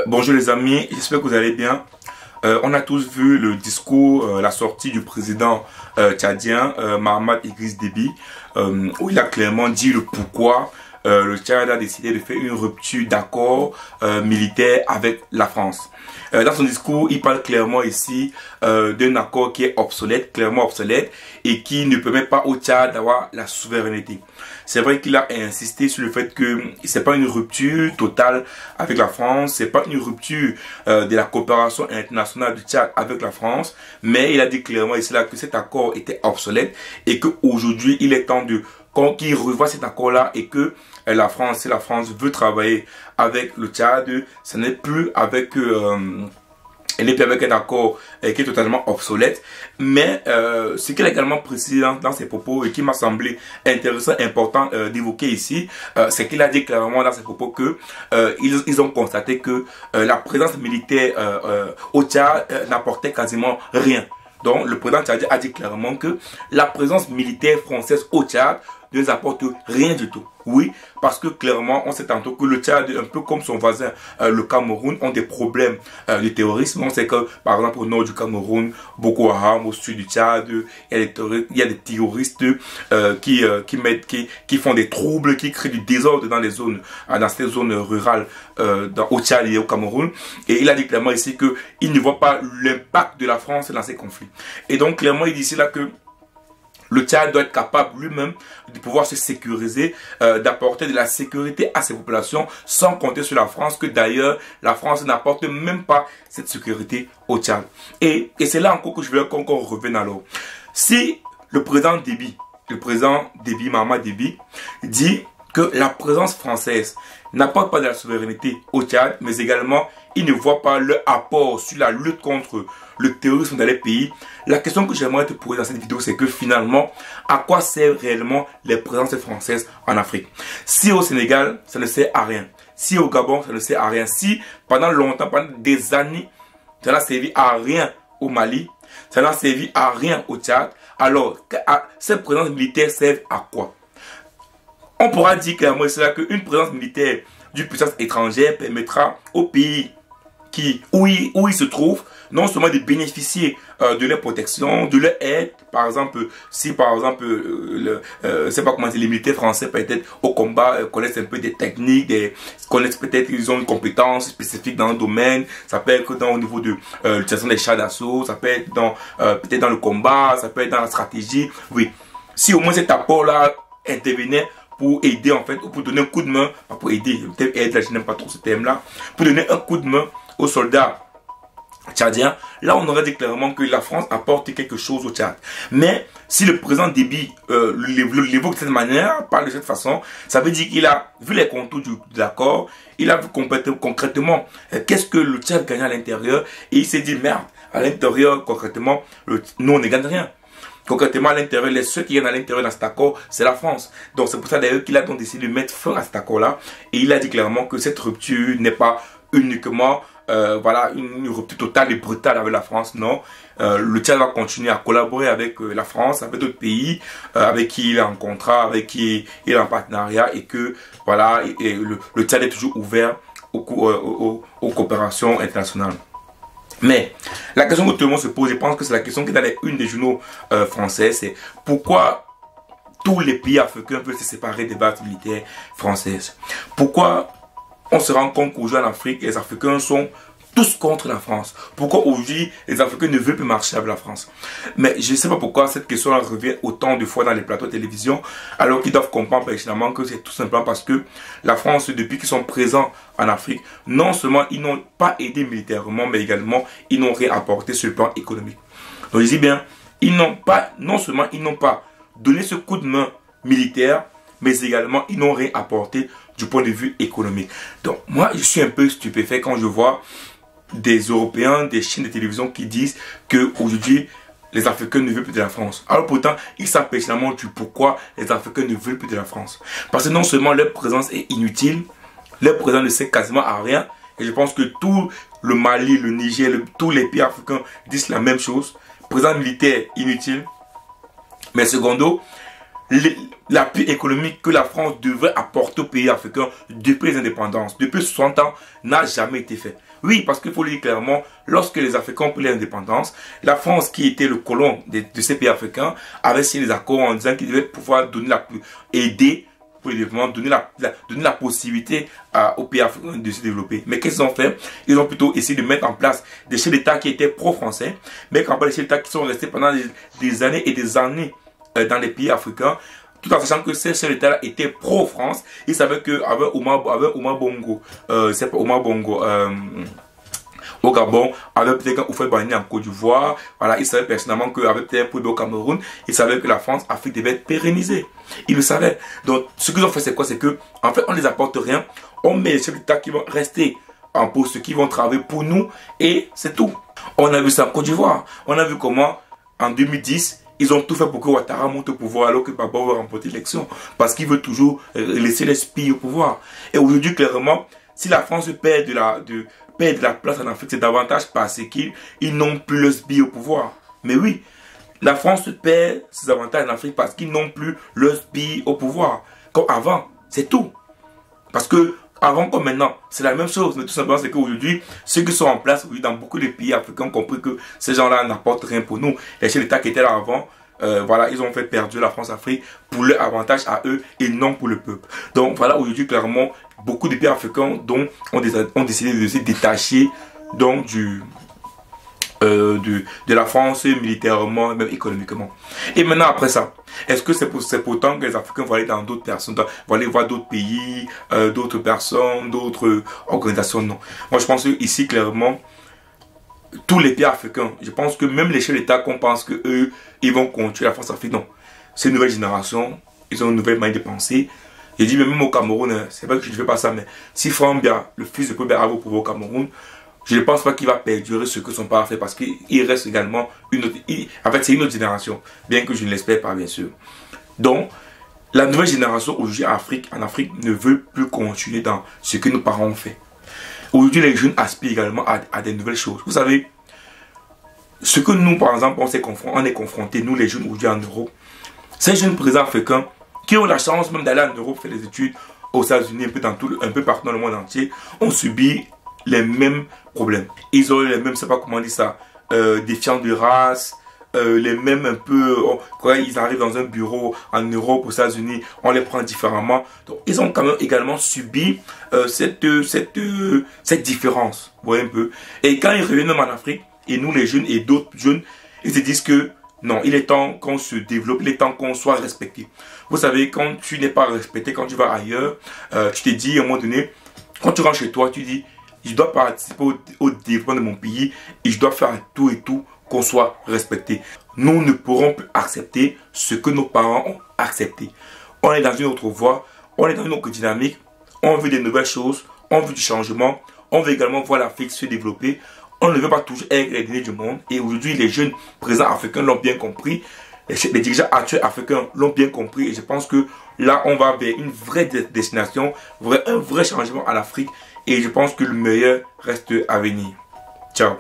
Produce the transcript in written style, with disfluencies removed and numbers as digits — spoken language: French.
Bonjour les amis, j'espère que vous allez bien. On a tous vu le discours, la sortie du président tchadien Mahamat Idriss Déby, où il a clairement dit le pourquoi le Tchad a décidé de faire une rupture d'accord militaire avec la France. Dans son discours, il parle clairement ici d'un accord qui est obsolète, clairement obsolète, et qui ne permet pas au Tchad d'avoir la souveraineté. C'est vrai qu'il a insisté sur le fait que c'est pas une rupture totale avec la France, c'est pas une rupture de la coopération internationale du Tchad avec la France, mais il a dit clairement ici là que cet accord était obsolète et qu'aujourd'hui il est temps de qu'il revoie cet accord-là et que la France, si la France veut travailler avec le Tchad, ce n'est plus avec elle n'est plus avec un accord qui est totalement obsolète. Mais ce qu'il a également précisé dans ses propos et qui m'a semblé intéressant, important d'évoquer ici, c'est qu'il a dit clairement dans ses propos que ils ont constaté que la présence militaire au Tchad n'apportait quasiment rien. Donc le président tchadien a dit clairement que la présence militaire française au Tchad ne nous apporte rien du tout. Oui, parce que clairement, on sait tantôt que le Tchad, un peu comme son voisin, le Cameroun, ont des problèmes de terrorisme. On sait que, par exemple, au nord du Cameroun, Boko Haram, au sud du Tchad, il y a des terroristes qui font des troubles, qui créent du désordre dans les zones, dans ces zones rurales, au Tchad et au Cameroun. Et il a dit clairement ici qu'il ne voit pas l'impact de la France dans ces conflits. Et donc, clairement, il dit ici là que le Tchad doit être capable lui-même de pouvoir se sécuriser, d'apporter de la sécurité à ses populations sans compter sur la France, que d'ailleurs la France n'apporte même pas cette sécurité au Tchad. Et c'est là encore que je veux qu'on revienne alors. Si le président Déby, Mahamat Déby, dit que la présence française n'apporte pas de la souveraineté au Tchad, mais également il ne voit pas leur apport sur la lutte contre le terrorisme dans les pays. La question que j'aimerais te poser dans cette vidéo, c'est que finalement, à quoi servent réellement les présences françaises en Afrique? Si au Sénégal, ça ne sert à rien. Si au Gabon, ça ne sert à rien. Si pendant longtemps, pendant des années, ça n'a servi à rien au Mali, ça n'a servi à rien au Tchad, alors ces présences militaires servent à quoi? On pourra dire clairement qu'une présence militaire d'une puissance étrangère permettra aux pays où ils se trouvent, non seulement de bénéficier de leur protection, de leur aide. Par exemple, si par exemple, c'est pas comment les militaires français peut-être au combat connaissent un peu des techniques, connaissent peut-être, ils ont une compétence spécifique dans un domaine. Ça peut être au niveau de l'utilisation des chars d'assaut, ça peut être peut-être dans le combat, ça peut être dans la stratégie. Oui, si au moins cet apport-là intervenait pour aider en fait, ou pour donner un coup de main, pas pour aider, peut-être aide, là je n'aime pas trop ce terme-là, pour donner un coup de main aux soldats tchadiens, là on aurait dit clairement que la France apporte quelque chose au Tchad. Mais si le président Déby l'évoque de cette manière, parle de cette façon, ça veut dire qu'il a vu les contours de l'accord, il a vu concrètement qu'est-ce que le Tchad gagne à l'intérieur, et il s'est dit merde, à l'intérieur concrètement, nous on ne gagne rien. Concrètement, à l'intérieur, les ceux qui gagnent à l'intérieur dans cet accord, c'est la France. Donc c'est pour ça d'ailleurs qu'il a donc décidé de mettre fin à cet accord-là. Et il a dit clairement que cette rupture n'est pas uniquement voilà, une rupture totale et brutale avec la France. Non, le Tchad va continuer à collaborer avec la France, avec d'autres pays avec qui il est en contrat, avec qui il est en partenariat, et que voilà, le Tchad est toujours ouvert aux coopérations internationales. Mais la question que tout le monde se pose, je pense que c'est la question qui est dans les unes des journaux français, c'est pourquoi tous les pays africains peuvent se séparer des bases militaires françaises? Pourquoi on se rend compte qu'aujourd'hui en Afrique, les Africains sont tous contre la France? Pourquoi aujourd'hui les Africains ne veulent plus marcher avec la France? Mais je ne sais pas pourquoi cette question revient autant de fois dans les plateaux de télévision, alors qu'ils doivent comprendre pertinemment que c'est tout simplement parce que la France, depuis qu'ils sont présents en Afrique, non seulement ils n'ont pas aidé militairement, mais également ils n'ont rien apporté sur le plan économique. Donc je dis bien, non seulement ils n'ont pas donné ce coup de main militaire, mais également ils n'ont rien apporté du point de vue économique. Donc moi je suis un peu stupéfait quand je vois des Européens, des chaînes de télévision qui disent qu'aujourd'hui les Africains ne veulent plus de la France. Alors pourtant, ils savent pertinemment pourquoi les Africains ne veulent plus de la France. Parce que non seulement leur présence est inutile, leur présence ne sert quasiment à rien. Et je pense que tout le Mali, le Niger, tous les pays africains disent la même chose. Présence militaire inutile. Mais secondo, l'appui économique que la France devrait apporter aux pays africains depuis les indépendances, depuis 60 ans, n'a jamais été fait. Oui, parce qu'il faut le dire clairement, lorsque les Africains ont pris l'indépendance, la France, qui était le colon de ces pays africains, avait signé des accords en disant qu'il devait pouvoir aider pour le développement, donner la possibilité aux pays africains de se développer. Mais qu'est-ce qu'ils ont fait? Ils ont plutôt essayé de mettre en place des chefs d'État qui étaient pro-français, mais qu'en plus des chefs d'État qui sont restés pendant des années et des années dans les pays africains, tout en sachant que ces chefs d'État étaient pro-France. Ils savaient qu'avec Omar Bongo, c'est pas Omar Bongo, au Gabon, avec peut-être Houphouët-Boigny en Côte d'Ivoire, voilà, ils savaient personnellement qu'avec peut-être Poubé au Cameroun, ils savaient que la France-Afrique devait être pérennisée. Ils le savaient. Donc, ce qu'ils ont fait, c'est quoi? C'est que, en fait, on ne les apporte rien. On met les chefs d'État qui vont rester en poste, qui vont travailler pour nous, et c'est tout. On a vu ça en Côte d'Ivoire. On a vu comment, en 2010, ils ont tout fait pour que Ouattara monte au pouvoir alors que Gbagbo veut remporter l'élection. Parce qu'il veut toujours laisser les spies au pouvoir. Et aujourd'hui, clairement, si la France perd de la place en Afrique, c'est davantage parce qu'ils n'ont plus le SPI au pouvoir. Mais oui, la France perd ses avantages en Afrique parce qu'ils n'ont plus le SPI au pouvoir. Comme avant, c'est tout. Parce que avant comme maintenant, c'est la même chose. Mais tout simplement, c'est qu'aujourd'hui, ceux qui sont en place aujourd'hui dans beaucoup de pays africains ont compris que ces gens-là n'apportent rien pour nous. Les chefs d'État qui étaient là avant, voilà, ils ont fait perdre la France-Afrique pour leur avantage à eux et non pour le peuple. Donc voilà, aujourd'hui, clairement, beaucoup de pays africains ont décidé de se détacher donc, de la France militairement et même économiquement. Et maintenant, après ça, est-ce que c'est pourtant que les Africains vont aller dans d'autres personnes, vont aller voir d'autres pays, d'autres personnes, d'autres organisations? Non. Moi, je pense que ici, clairement, tous les pays africains, je pense que même les chefs d'État qu'on pense qu'eux, ils vont continuer la France-Afrique, non. C'est une nouvelle génération, ils ont une nouvelle manière de penser. J'ai dit, même au Cameroun, c'est vrai que je ne fais pas ça, mais si Franck Biya, le fils de Paul Biya, arrive au pouvoir au Cameroun, je ne pense pas qu'il va perdurer ce que son père a fait parce qu'il reste également une autre... En fait, c'est une autre génération, bien que je ne l'espère pas, bien sûr. Donc, la nouvelle génération aujourd'hui en Afrique ne veut plus continuer dans ce que nos parents ont fait. Aujourd'hui, les jeunes aspirent également à des nouvelles choses. Vous savez, ce que nous, par exemple, on est confrontés, nous les jeunes aujourd'hui en Europe, ces jeunes présidents africains qui ont la chance même d'aller en Europe faire des études aux États-Unis, un peu partout dans le monde entier, ont subi les mêmes problèmes. Ils ont les mêmes, je ne sais pas comment on dit ça, défiants de race, les mêmes un peu, quand ils arrivent dans un bureau en Europe, aux États-Unis, on les prend différemment. Donc, ils ont quand même également subi cette différence, vous voyez un peu. Et quand ils reviennent même en Afrique, et nous les jeunes et d'autres jeunes, ils se disent que non, il est temps qu'on se développe, il est temps qu'on soit respecté. Vous savez, quand tu n'es pas respecté, quand tu vas ailleurs, tu te dis à un moment donné, quand tu rentres chez toi, tu dis, je dois participer au développement de mon pays et je dois faire tout et tout qu'on soit respecté. Nous ne pourrons plus accepter ce que nos parents ont accepté. On est dans une autre voie, on est dans une autre dynamique, on veut des nouvelles choses, on veut du changement, on veut également voir l'Afrique se développer. On ne veut pas toujours être les derniers du monde. Et aujourd'hui, les jeunes présidents africains l'ont bien compris. Les dirigeants actuels africains l'ont bien compris. Et je pense que là, on va vers une vraie destination, un vrai changement à l'Afrique. Et je pense que le meilleur reste à venir. Ciao.